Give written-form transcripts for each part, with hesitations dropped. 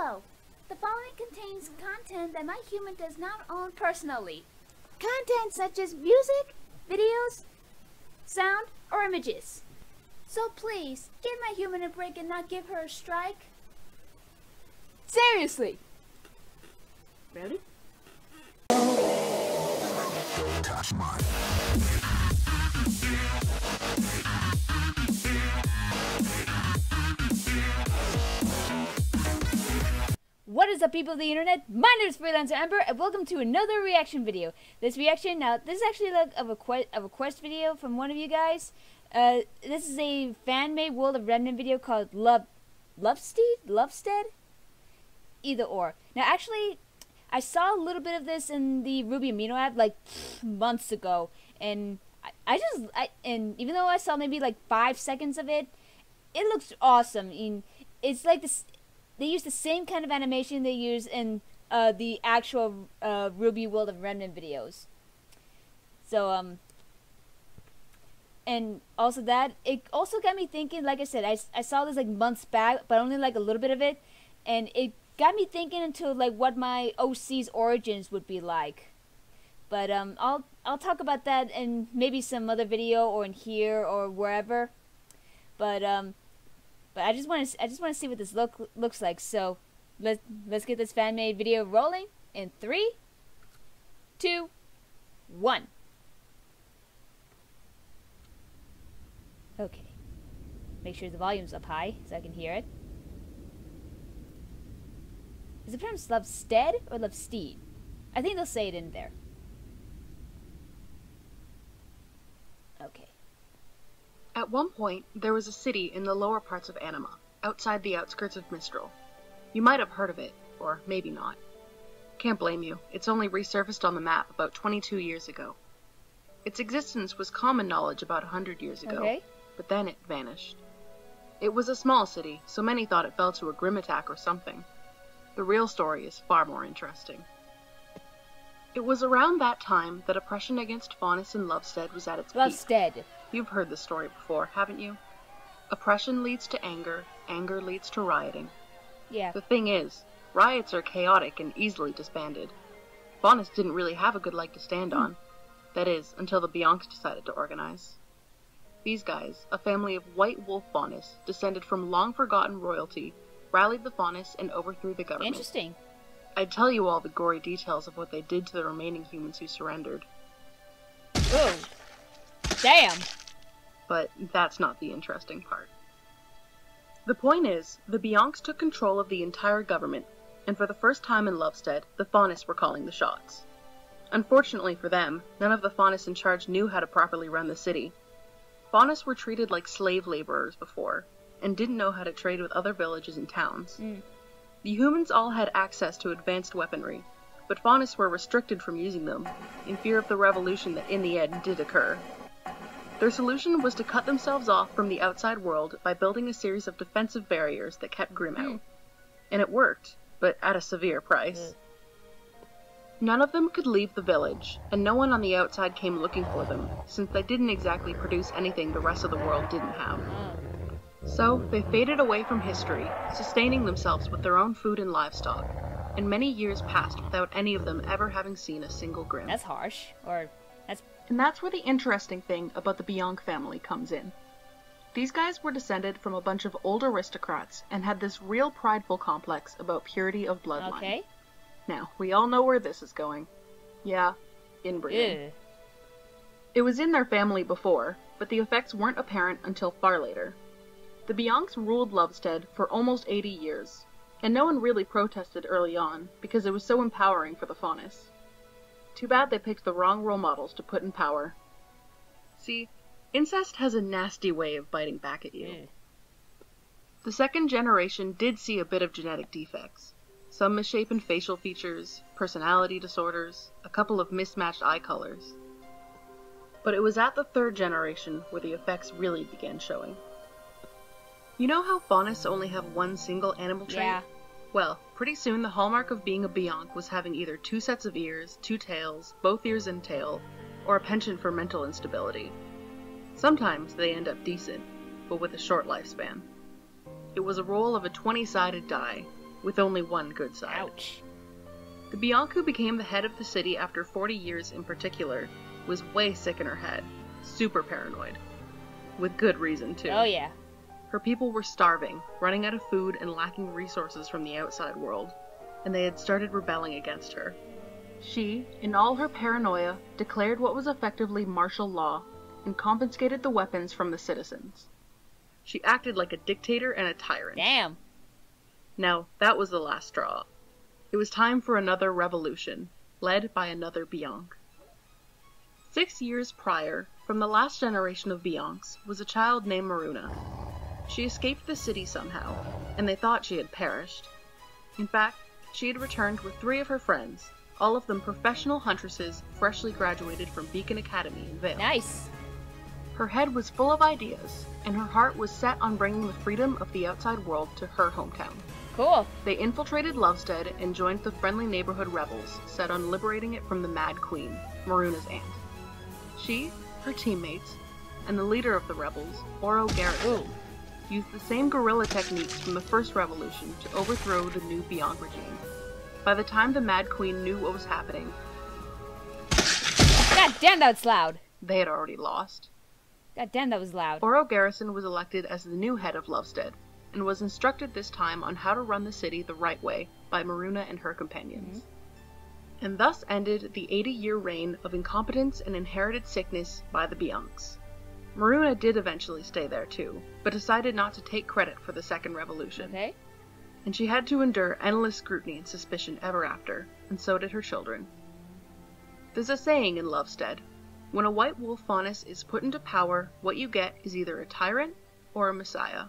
Hello. The following contains content that my human does not own personally. Content such as music, videos, sound, or images. So please, give my human a break and not give her a strike. Seriously. Ready? Touch mine. What is up, people of the internet? My name is Freelancer Ember, and welcome to another reaction video. This reaction, now this is actually like of a quest video from one of you guys. This is a fan-made World of Remnant video called Lovestead? Either or. Now actually, I saw a little bit of this in the RWBY Amino app like months ago, and and even though I saw maybe like 5 seconds of it, it looks awesome. I mean, it's like this. They use the same kind of animation they use in the actual RWBY World of Remnant videos. So, and also that, it also got me thinking, like I said, I saw this like months back, but only like a little bit of it, and it got me thinking into like what my OC's origins would be like. But I'll talk about that in maybe some other video or in here or wherever. But I just want to see what this looks like. So let's get this fan made video rolling in 3, 2, 1. Okay. Make sure the volume's up high so I can hear it. Is it pronounced Lovestead or Lovestead? I think they'll say it in there. Okay. At one point, there was a city in the lower parts of Anima, outside the outskirts of Mistral. You might have heard of it, or maybe not. Can't blame you, it's only resurfaced on the map about 22 years ago. Its existence was common knowledge about 100 years ago, but then it vanished. It was a small city, so many thought it fell to a grim attack or something. The real story is far more interesting. It was around that time that oppression against Faunus and Lovestead was at its peak. Lovestead. You've heard the story before, haven't you? Oppression leads to anger, anger leads to rioting. Yeah. The thing is, riots are chaotic and easily disbanded. Faunus didn't really have a good leg to stand on. That is, until the Biancs decided to organize. These guys, a family of white wolf Faunus, descended from long-forgotten royalty, rallied the Faunus and overthrew the government. Interesting. I'd tell you all the gory details of what they did to the remaining humans who surrendered. Whoa. Damn. But that's not the interesting part. The point is, the Biancs took control of the entire government, and for the first time in Lovestead, the Faunus were calling the shots. Unfortunately for them, none of the Faunus in charge knew how to properly run the city. Faunus were treated like slave laborers before, and didn't know how to trade with other villages and towns. The humans all had access to advanced weaponry, but Faunus were restricted from using them, in fear of the revolution that in the end did occur. Their solution was to cut themselves off from the outside world by building a series of defensive barriers that kept Grimm out. And it worked, but at a severe price. None of them could leave the village, and no one on the outside came looking for them, since they didn't exactly produce anything the rest of the world didn't have. So, they faded away from history, sustaining themselves with their own food and livestock, and many years passed without any of them ever having seen a single Grimm. That's harsh, And that's where the interesting thing about the Bianc family comes in. These guys were descended from a bunch of old aristocrats and had this real prideful complex about purity of bloodline. Okay. Now, we all know where this is going. Yeah, inbreeding. Ew. It was in their family before, but the effects weren't apparent until far later. The Biancs ruled Lovestead for almost 80 years, and no one really protested early on because it was so empowering for the Faunus. Too bad they picked the wrong role models to put in power. See, incest has a nasty way of biting back at you. The second generation did see a bit of genetic defects. Some misshapen facial features, personality disorders, a couple of mismatched eye colors. But it was at the third generation where the effects really began showing. You know how Faunus only have one single animal trait? Yeah. Well, pretty soon the hallmark of being a Bianc was having either 2 sets of ears, 2 tails, both ears and tail, or a penchant for mental instability. Sometimes they end up decent, but with a short lifespan. It was a roll of a 20-sided die, with only one good side. Ouch. The Bianca who became the head of the city after 40 years in particular was way sick in her head, super paranoid. With good reason, too. Oh yeah. Her people were starving, running out of food and lacking resources from the outside world, and they had started rebelling against her. She, in all her paranoia, declared what was effectively martial law and confiscated the weapons from the citizens. She acted like a dictator and a tyrant. Damn. Now, that was the last straw. It was time for another revolution, led by another Bianca. 6 years prior, from the last generation of Biancs, was a child named Maruna. She escaped the city somehow, and they thought she had perished. In fact, she had returned with 3 of her friends, all of them professional huntresses freshly graduated from Beacon Academy in Vale. Nice. Her head was full of ideas, and her heart was set on bringing the freedom of the outside world to her hometown. Cool. They infiltrated Lovestead and joined the friendly neighborhood rebels, set on liberating it from the Mad Queen, Maruna's aunt. She, her teammates, and the leader of the rebels, RWBY, used the same guerrilla techniques from the first revolution to overthrow the new Bianca regime. By the time the Mad Queen knew what was happening, God damn, that's loud. they had already lost. God damn, that was loud. RWBY was elected as the new head of Lovestead, and was instructed this time on how to run the city the right way by Maruna and her companions. And thus ended the 80-year reign of incompetence and inherited sickness by the Biancs. Maruna did eventually stay there too, but decided not to take credit for the second revolution. Okay. And she had to endure endless scrutiny and suspicion ever after, and so did her children. There's a saying in Lovestead, when a white wolf faunus is put into power, what you get is either a tyrant or a messiah.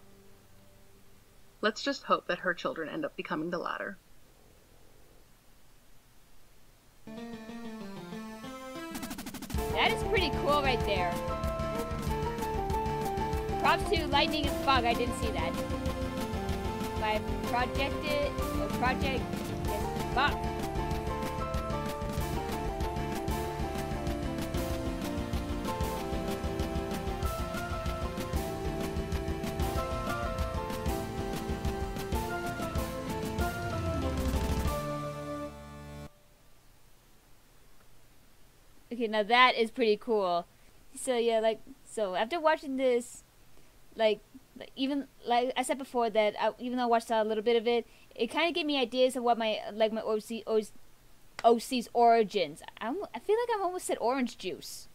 Let's just hope that her children end up becoming the latter. That is pretty cool right there. Props to Lightning and Fog, I didn't see that. By Project and Fog. Okay, now that is pretty cool. So yeah, so after watching this, even like I said before that even though I watched a little bit of it, it kind of gave me ideas of what my OC's origins. I feel like I almost said orange juice.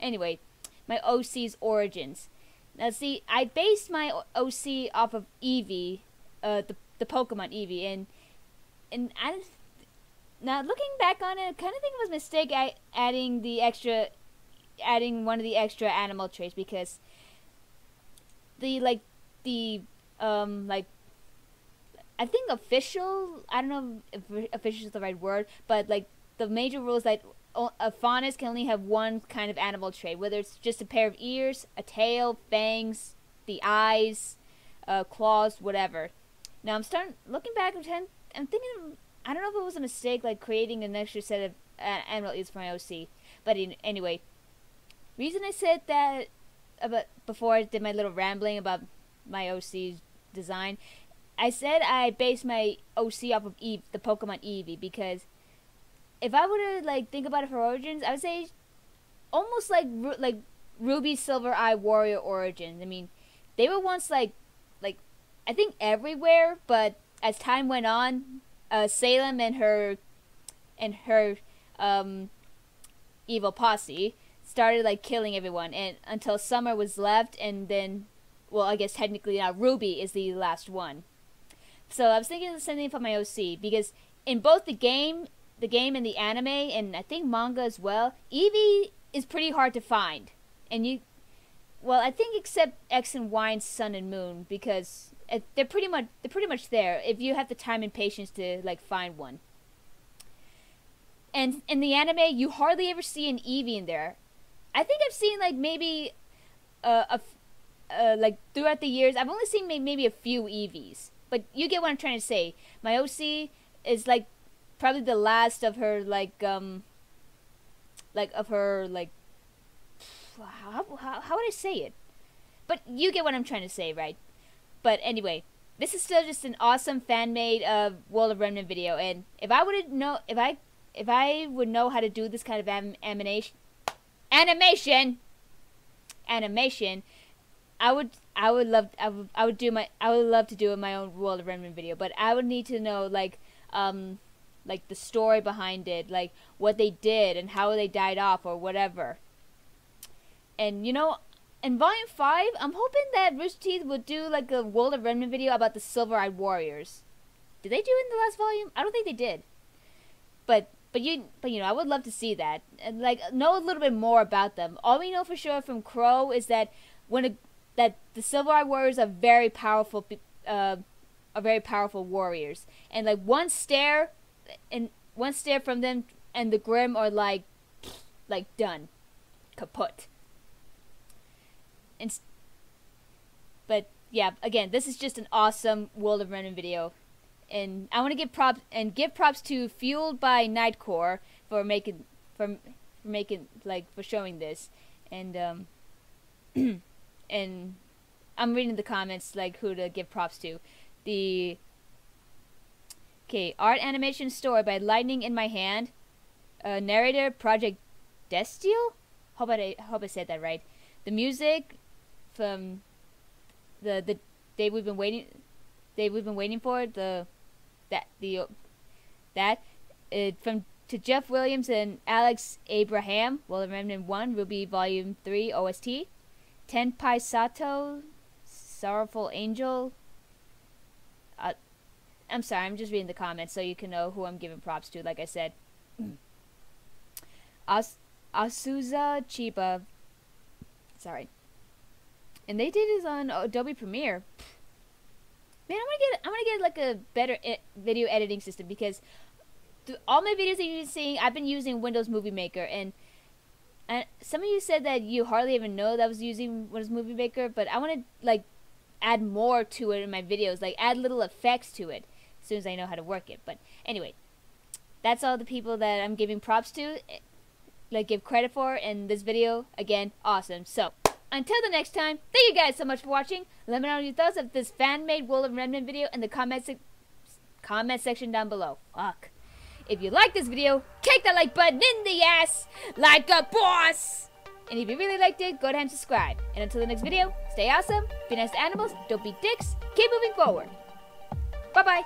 Anyway, my OC's origins. Now see, I based my OC off of Eevee, the Pokemon Eevee, and I. Now, looking back on it, I kind of think it was a mistake adding one of the extra animal traits, because I think official, I don't know if official is the right word, but like the major rule is that a faunus can only have one kind of animal trait, whether it's just a pair of ears, a tail, fangs, the eyes, claws, whatever. Now, I'm looking back, I'm thinking, I don't know if it was a mistake, like creating an extra set of animal ears for my OC. But anyway, reason I said that before I did my little rambling about my OC's design, I said I based my OC off of Eve, the Pokemon Eevee, because if I were to think about it for origins, I would say almost like Ruby Silver Eye Warrior origins. I mean, they were once like I think everywhere, but as time went on, Salem and her evil posse started killing everyone, and until Summer was left, and then, well, I guess technically now Ruby is the last one. So I was thinking the same thing for my OC, because in both the game and the anime, and I think manga as well, Eevee is pretty hard to find, and I think except X and Y and Sun and Moon, because they're pretty much there if you have the time and patience to find one. And in the anime, you hardly ever see an Eevee in there. I think I've seen maybe throughout the years, I've only seen maybe a few Eevees. But you get what I'm trying to say. My OC is probably the last of her how would I say it? But you get what I'm trying to say, right? But anyway, this is still just an awesome fan-made World of Remnant video, and if I would know how to do this kind of animation, I would love to do my own World of Remnant video, but I would need to know like the story behind it, like what they did and how they died off or whatever. And you know, in Volume 5, I'm hoping that Rooster Teeth would do like a World of Remnant video about the Silver-Eyed Warriors. Did they do it in the last volume? I don't think they did. But you know, I would love to see that and like know a little bit more about them. All we know for sure from Crow is that that the Silver-Eyed Warriors are very powerful warriors, and like one stare from them and the Grimm are like done, kaput. But yeah, again, this is just an awesome World of Remnant video, and I want to give props to Fueled by Nightcore for showing this, and and I'm reading the comments like who to give props to. Art animation story by Lightning in My Hand, narrator Project Destiel. Hope I said that right. The music from the day we've been waiting for, from to Jeff Williams and Alex Abraham. World of Remnant 1 RWBY Volume 3 OST. Tenpai Sato, Sorrowful Angel. I'm sorry, I'm just reading the comments so you can know who I'm giving props to, like I said. Asuza Chiba. Sorry. And they did this on Adobe Premiere. Man, I want to get like a better video editing system, because all my videos that you've been seeing, I've been using Windows Movie Maker, and some of you said that you hardly even know that I was using Windows Movie Maker, but I want to like add more to it in my videos, like add little effects to it as soon as I know how to work it. But anyway, that's all the people that I'm giving props to, like give credit for in this video. Again, awesome. So until the next time, thank you guys so much for watching. Let me know your thoughts of this fan-made World of Remnant video in the comment section down below. Fuck. If you like this video, kick that like button in the ass like a boss! And if you really liked it, go ahead and subscribe. And until the next video, stay awesome, be nice to animals, don't be dicks, keep moving forward. Bye-bye.